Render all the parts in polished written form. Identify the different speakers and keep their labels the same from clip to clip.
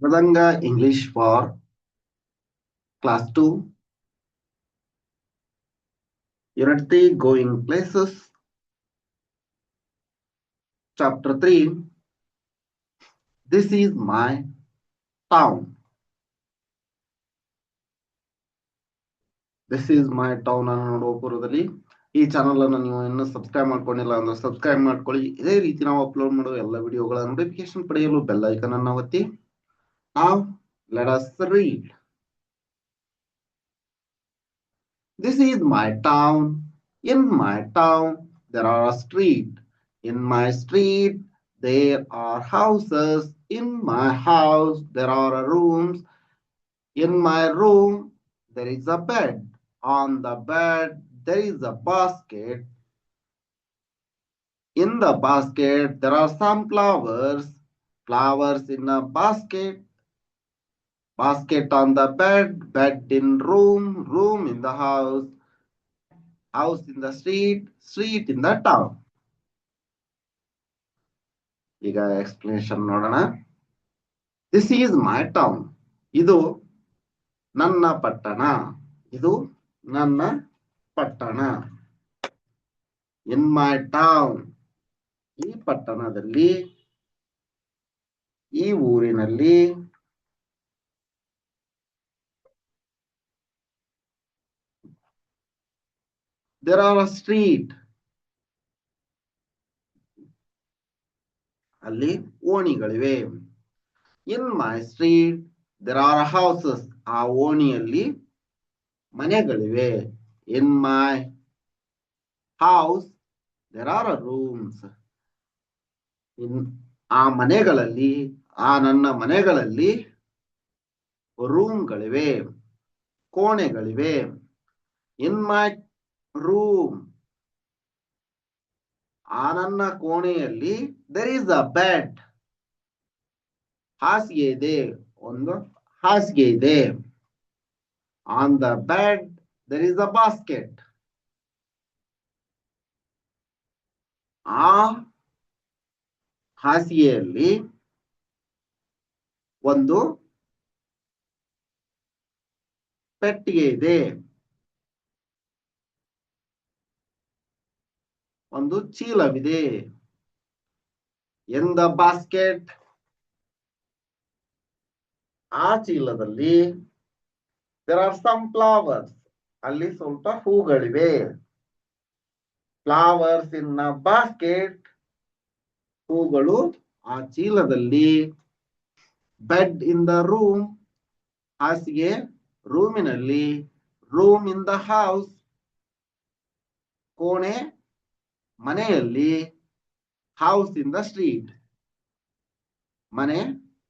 Speaker 1: Pradanga English for Class 2, Unit 3 Going Places, Chapter 3 This is my town. This is my town ಅನ್ನು ನೋಡುವ ಪೂರ್ವದಲ್ಲಿ ಈ channel ಅನ್ನು ನೀವು ಇನ್ನೂ ಸಬ್ಸ್ಕ್ರೈಬ್ ಮಾಡ್ಕೊಂಡಿಲ್ಲ ಅಂದ್ರೆ ಸಬ್ಸ್ಕ್ರೈಬ್ ಮಾಡ್ಕೊಳ್ಳಿ. ಇದೇ ರೀತಿ ನಾವು ಅಪ್ಲೋಡ್ ಮಾಡುವ ಎಲ್ಲ ವಿಡಿಯೋಗಳ ನೋಟಿಫಿಕೇಶನ್ ಪಡೆಯಲು ಬೆಲ್ ಐಕಾನ್ ಅನ್ನು ಒತ್ತಿ. Now let us read. This is my town. In my town there are a street. In my street there are houses. In my house there are rooms. In my room there is a bed. On the bed there is a basket. In the basket there are some flowers. Flowers in a basket. Basket on the bed. Bed in room. Room in the house. House in the street. Street in the town. ಈಗ explanation ನೋಡೋಣ. This is my town. ಇದು ನನ್ನ ಪಟ್ಟಣ. ಇದು ನನ್ನ ಪಟ್ಟಣ. ಇನ್ ಮೈ town, ಈ ಪಟ್ಟಣದಲ್ಲಿ, ಈ ಊರಿನಲ್ಲಿ there are a street, ಅಲ್ಲಿ ಓಣಿಗಳಿವೆ. In my street there are houses, ಆ ಓಣಿಯಲ್ಲಿ ಮನೆಗಳಿವೆ. In my house there are rooms, ಆ ಮನೆಗಳಲ್ಲಿ, ಆ ನನ್ನ ಮನೆಗಳಲ್ಲಿ ರೂಮ್ಗಳಿವೆ, ಕೋಣೆಗಳಿವೆ. ಇನ್ ಮೈ ರೂಮ್, ಆ ನನ್ನ ಕೋಣೆಯಲ್ಲಿ there is a bed, ಹಾಸಿಗೆ ಇದೆ, ಒಂದು ಹಾಸಿಗೆ ಇದೆ. On the bed there is a basket, ಆ ಹಾಸಿಗೆಯಲ್ಲಿ ಒಂದು ಪೆಟ್ಟಿಗೆ ಇದೆ, ಒಂದು ಚೀಲವಿದೆ. ಇನ್ ದ ಬಾಸ್ಕೆಟ್, ಆ ಚೀಲದಲ್ಲಿ there are some flowers, ಅಲ್ಲಿ ಸ್ವಲ್ಪ ಹೂಗಳಿವೆ. ಫ್ಲವರ್ಸ್ ಇನ್ ದ ಬಾಸ್ಕೆಟ್, ಹೂಗಳು ಆ ಚೀಲದಲ್ಲಿ. ಬೆಡ್ ಇನ್ ದ ರೂಮ್, ಹಾಸಿಗೆ ರೂಮಿನಲ್ಲಿ. ರೂಮ್ ಇನ್ ದ ಹೌಸ್, ಕೋಣೆ ಮನೆಯಲ್ಲಿ. ಹೌಸ್ ಇನ್ ದ ಸ್ಟ್ರೀಟ್, ಮನೆ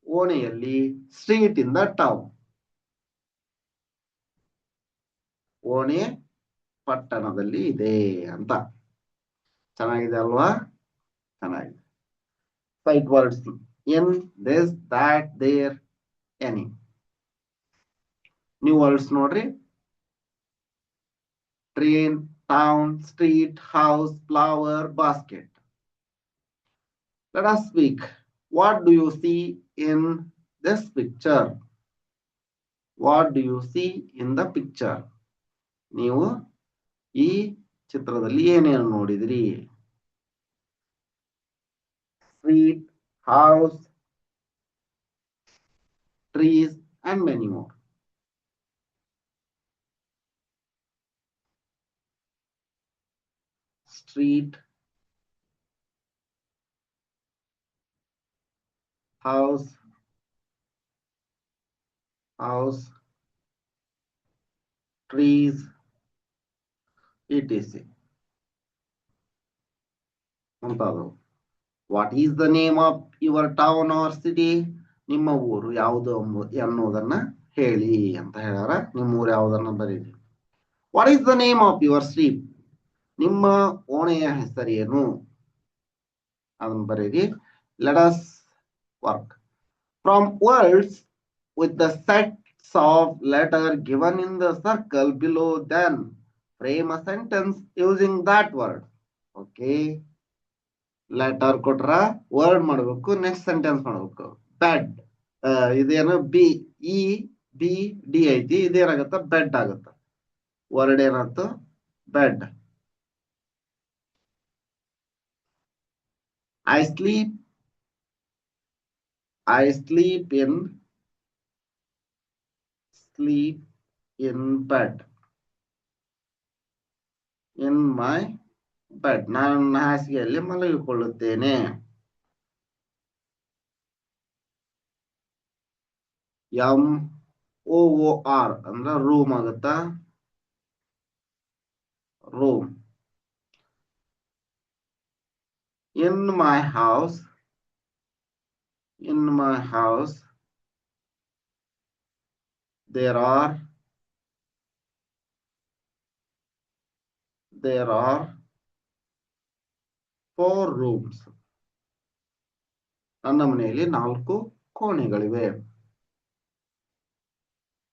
Speaker 1: ಓಣೆಯಲ್ಲಿ. ಸ್ಟ್ರೀಟ್ ಇನ್ ದ ಟೌನ್, ಓಣೆ ಪಟ್ಟಣದಲ್ಲಿ ಇದೆ ಅಂತ. ಚೆನ್ನಾಗಿದೆ ಅಲ್ವಾ? ಚೆನ್ನಾಗಿದೆ. Sight words in, this, that, there, any. New words ನೋಡ್ರಿ. Train, town, street, house, flower, basket. Let us speak. What do you see in this picture? What do you see in the picture? ನೀವು ಈ ಚಿತ್ರದಲ್ಲಿ ಏನೇನು ನೋಡಿದ್ರಿ? Street, house, trees and many more. Street, house, trees, etc. What is the name of your town or city? ನಿಮ್ಮ ಊರು ಯಾವುದು ಎನ್ನುವುದನ್ನ ಹೇಳಿ ಅಂತ ಹೇಳ್ಯಾರ. ನಿಮ್ಮ ಊರು ಯಾವುದನ್ನ ಬರೀರಿ. What is the name of your street? ನಿಮ್ಮ ಓಣೆಯ ಹೆಸರೇನು? ಅದನ್ನ ಬರೀರಿ. Let us work. From words with the sets of letter given in the circle below, then frame a sentence using that word. Okay. Letter ಕೊಟ್ರ word ಮಾಡಬೇಕು, next sentence ಮಾಡಬೇಕು. Bed, ಇದೇನು B E B D ಐತಿ, ಇದೇನಾಗತ್ತ bed ಆಗತ್ತ. Word ಏನಾಯ್ತು bed. I sleep in bed. In my bed, ನಾನು ಹಾಸಿಗೆಯಲ್ಲಿ ಮಲಗಿಕೊಳ್ಳುತ್ತೇನೆ. M O R ಅಂದ್ರ ರೂಮ್ ಆಗುತ್ತಾ, room. In my house there are 4 rooms. ನನ್ನ ಮನೆಯಲ್ಲಿ 4 ಕೋಣೆಗಳಿವೆ.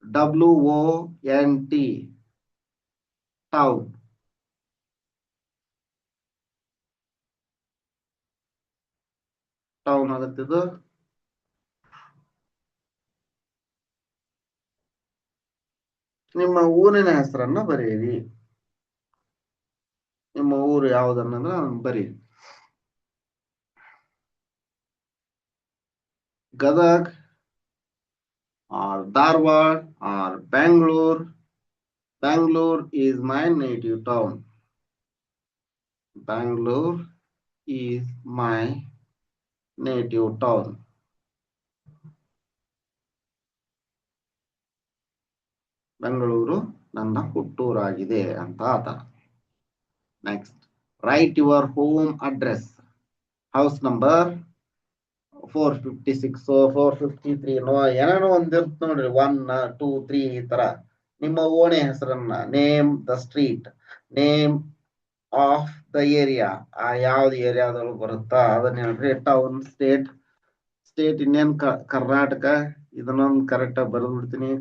Speaker 1: WONT town. ಟೌನ್ ಆಗುತ್ತಿದ್ದು. ನಿಮ್ಮ ಊರಿನ ಹೆಸರನ್ನ ಬರೆಯಿರಿ. ನಿಮ್ಮ ಊರು ಯಾವುದನ್ನಂದ್ರ ಬರೀರಿ. Gadag or Dharwad or Bangalore. Bangalore is my native town. Bangalore is my native town. Bengaluru ನನ್ನ ಹುಟ್ಟೂರಾಗಿದೆ ಅಂತ ಆತ. Next, write your home address. House number 456 453 ಏನೇನೋ ಒಂದಿರ್ತ ನೋಡ್ರಿ, 1 2 3 ಈ ತರ. ನಿಮ್ಮ ಓಣೆ ಹೆಸರನ್ನ, name the street, name of the area, ಆ ಯಾವ್ದು ಏರಿಯಾದೊಳಗೆ ಬರುತ್ತಾ ಅದನ್ನ ಹೇಳ್ರಿ. ಟೌನ್, ಸ್ಟೇಟ್ ಇನ್ನೇನ್ ಕರ್ನಾಟಕ, ಇದನ್ನೊಂದು ಕರೆಕ್ಟ್ ಆಗಿ ಬರೆದು ಬಿಡ್ತೀನಿ.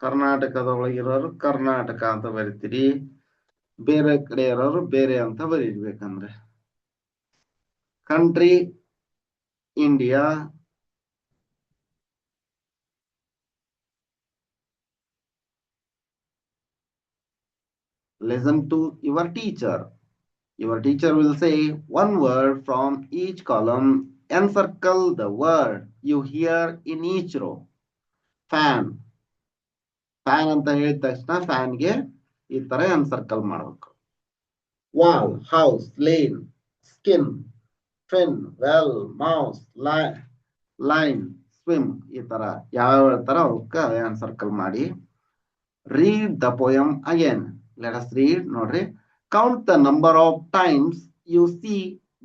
Speaker 1: ಕರ್ನಾಟಕದೊಳಗಿರೋರು ಕರ್ನಾಟಕ ಅಂತ ಬರಿತೀರಿ, ಬೇರೆ ಕಡೆ ಇರೋರು ಬೇರೆ ಅಂತ ಬರೀಬೇಕಂದ್ರೆ. Country India, listen to your teacher. Your teacher will say one word from each column. Encircle the word you hear in each row. Fan. Fan ಅಂತ ಹೇಳಿದ ತಕ್ಷಣ ಫ್ಯಾನ್ಗೆ ಈ ತರ ಎನ್ಸರ್ಕಲ್ ಮಾಡಬೇಕು. Wall, house, lane, skin, fin, well, mouse, line, swim, ಈ ತರ ಯಾವ ತರ ಅವಕ್ಕೆ ಎನ್ಸರ್ಕಲ್ ಮಾಡಿ. Read the poem again. Let us read. ನೋಡ್ರಿ, count the number of times you see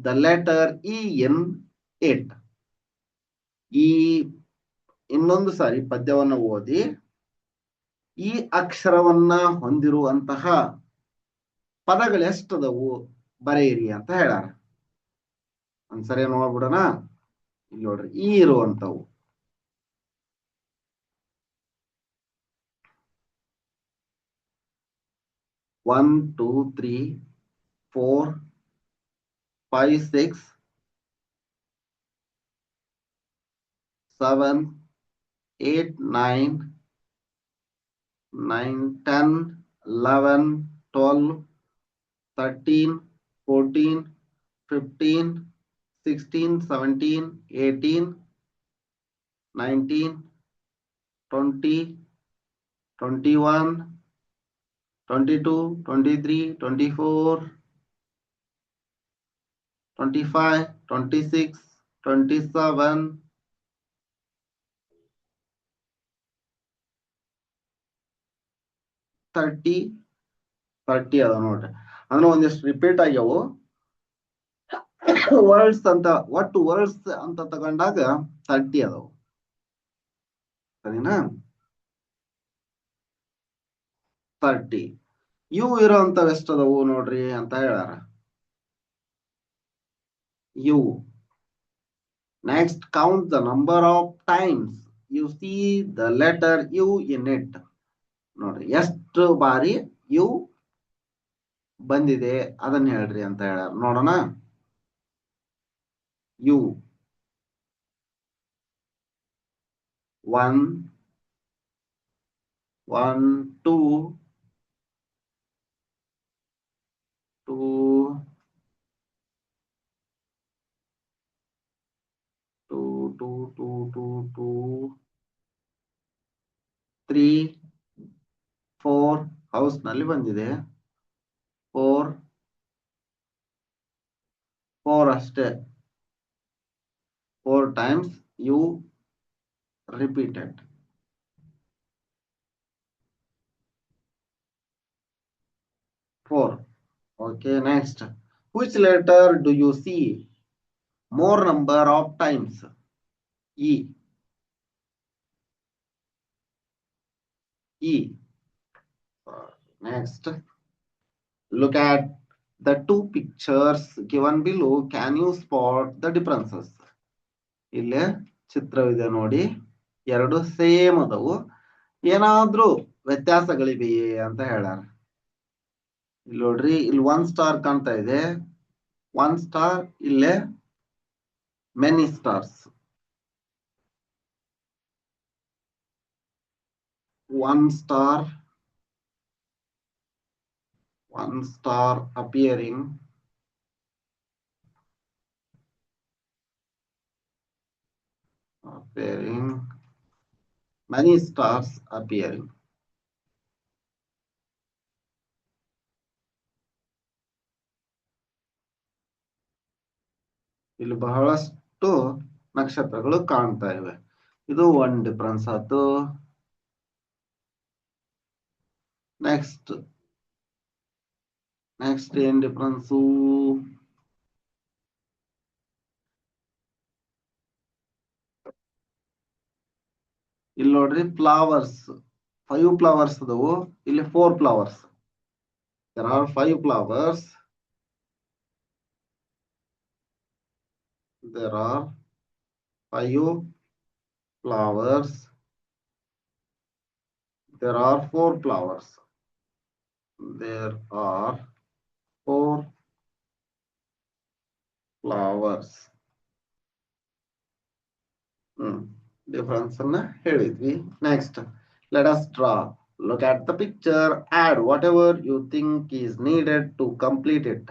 Speaker 1: the letter E in it. ಈ ಇನ್ನೊಂದು ಸಾರಿ ಪದ್ಯವನ್ನು ಓದಿ ಈ ಅಕ್ಷರವನ್ನ ಹೊಂದಿರುವಂತಹ ಪದಗಳು ಎಷ್ಟದವು ಬರೆಯಿರಿ ಅಂತ ಹೇಳಾರ. ಒಂದ್ಸರಿ ನೋಡ್ಬಿಡೋಣ. ಇಲ್ಲಿ ನೋಡ್ರಿ, ಈ ಇರುವಂತವು 1 2 3 4 5 6 7 8 9 10 11 12 13 14 15 16 17 18 19 20 21 22 23 24 25 26 27 30 ಅದ ನೋಡ್ರಿ. ಅಂದ್ರೆ ಒಂದಿಷ್ಟು ರಿಪೀಟ್ ಆಗ್ಯಾವು ವರ್ಡ್ಸ್ ಅಂತ. ಒಟ್ಟು ವರ್ಡ್ಸ್ ಅಂತ ತಗೊಂಡಾಗ 30 ಅದಾವು. ಸರಿನಾ? 30 ಇವು ಇರೋಂಥವು ಎಷ್ಟದವು ನೋಡ್ರಿ ಅಂತ ಹೇಳಾರ. U. Next, count the number of times you see the letter U in it. ನೋಡ್ರಿ, ಎಷ್ಟು ಬಾರಿ ಯು ಬಂದಿದೆ ಅದನ್ನ ಹೇಳ್ರಿ ಅಂತ ಹೇಳಾರ. ನೋಡೋಣ. ಯು 1, 1, 2, 2, 2, 2, 2, 2, 2, 3, 4 ಹೌಸ್ ನಲ್ಲಿ ಬಂದಿದೆ. 4, 4 ಅಷ್ಟೇ. 4 times you repeated. 4. Okay, next. Which letter do you see more number of times? E. E. Next. Look at the two pictures given below. Can you spot the differences? ಇಲ್ಲಿ ಚಿತ್ರವಿದೆ ನೋಡಿ, ಎರಡು same ಅದವು, ಏನಾದ್ರೂ ವ್ಯತ್ಯಾಸಗಳಿವೆಯೇ ಅಂತ ಹೇಳ್ಯಾರ. ಇಲ್ಲಿ ನೋಡ್ರಿ, ಇಲ್ಲಿ 1 ಸ್ಟಾರ್ ಕಾಣ್ತಾ ಇದೆ. 1 ಸ್ಟಾರ್, ಇಲ್ಲೇ many stars. 1 star, 1 star appearing, many stars appearing. ಇಲ್ಲಿ ಬಹಳಷ್ಟು ನಕ್ಷತ್ರಗಳು ಕಾಣ್ತಾ ಇವೆ. ಇದು 1 ಡಿಫರೆನ್ಸ್ ಆಯ್ತು. ನೆಕ್ಸ್ಟ್ ಏನ್ ಡಿಫರೆನ್ಸು? ಇಲ್ಲಿ ನೋಡ್ರಿ, ಫ್ಲವರ್ಸ್ 5 ಫ್ಲವರ್ಸ್ ಅದವು, ಇಲ್ಲಿ 4 flowers. There are 5 flowers. There are 5 flowers. There are 4 flowers. There are 4 flowers. Difference ಅನ್ನ ಹೇಳಿದ್ವಿ. Next, let us draw. Look at the picture. Add whatever you think is needed to complete it.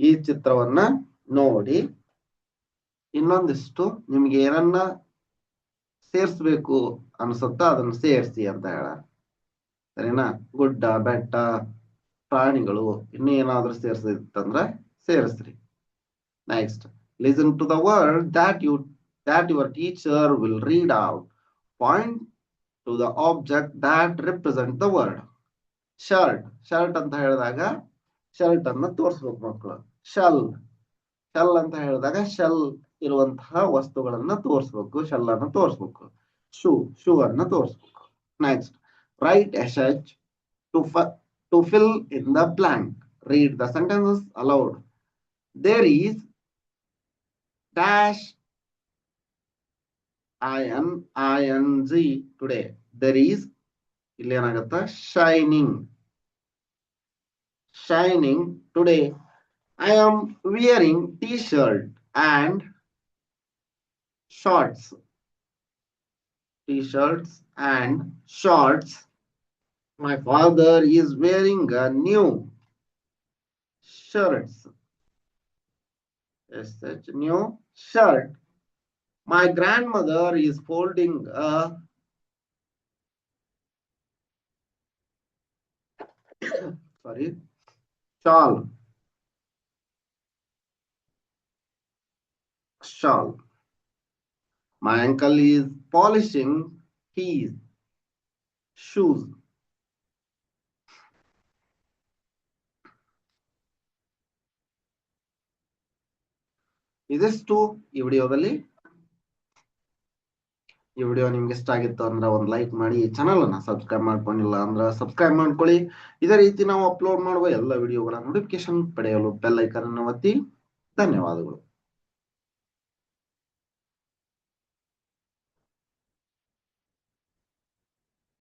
Speaker 1: ಈ ಚಿತ್ರವನ್ನ ನೋಡಿ ಇನ್ನೊಂದಿಷ್ಟು ನಿಮ್ಗೆ ಏನನ್ನ ಸೇರಿಸಬೇಕು ಅನ್ಸುತ್ತಾ ಅದನ್ನ ಸೇರಿಸಿ ಅಂತ ಹೇಳ. ಸರಿನಾ? ಗುಡ್ಡ, ಬೆಟ್ಟ, ಪ್ರಾಣಿಗಳು, ಇನ್ನು ಏನಾದ್ರೂ ಸೇರಿಸಿತ್ತಂದ್ರೆ ಸೇರಿಸ್ರಿ. Next, listen to the word that your teacher will read out. Point to the object that represent the word. Shirt ಅಂತ ಹೇಳಿದಾಗ ಶರ್ಟ್ ಅನ್ನ ತೋರಿಸ್ಬೇಕು ಮಕ್ಕಳು. ಶೆಲ್ ಅಂತ ಹೇಳಿದಾಗ ಶೆಲ್ ಇರುವಂತಹ ವಸ್ತುಗಳನ್ನ ತೋರಿಸ್ಬೇಕು, ಶೆಲ್ ಅನ್ನ ತೋರಿಸ್ಬೇಕು. ಶೂ ಅನ್ನ ತೋರಿಸ್ಬೇಕು. Next, write a sketch to fill in the blank. Read the sentences aloud. There is dash ing today. There is, ಇಲ್ಲಿ ಏನಾಗತ್ತ, shining today. I am wearing t-shirt and shorts. T-shirts and shorts. My father is wearing a new shirts. New shirt. My grandmother is folding a shawl. My uncle is polishing his shoes. ಇದಿಷ್ಟು ಈ ವಿಡಿಯೋದಲ್ಲಿ. ಈ video ನಿಮ್ಗೆ ಇಷ್ಟ ಆಗಿತ್ತು ಅಂದ್ರೆ ಒಂದು like ಮಾಡಿ, ಚಾನಲ್ ಅನ್ನ ಸಬ್ಸ್ಕ್ರೈಬ್ ಮಾಡ್ಕೊಂಡಿಲ್ಲ ಅಂದ್ರೆ ಸಬ್ಸ್ಕ್ರೈಬ್ ಮಾಡ್ಕೊಳ್ಳಿ. ಇದೇ ರೀತಿ ನಾವು ಅಪ್ಲೋಡ್ ಮಾಡುವ ಎಲ್ಲ ವಿಡಿಯೋಗಳ ನೋಟಿಫಿಕೇಶನ್ ಪಡೆಯಲು ಬೆಲ್ ಐಕಾನ್ ಅನ್ನು ಒತ್ತಿ. ಧನ್ಯವಾದಗಳು.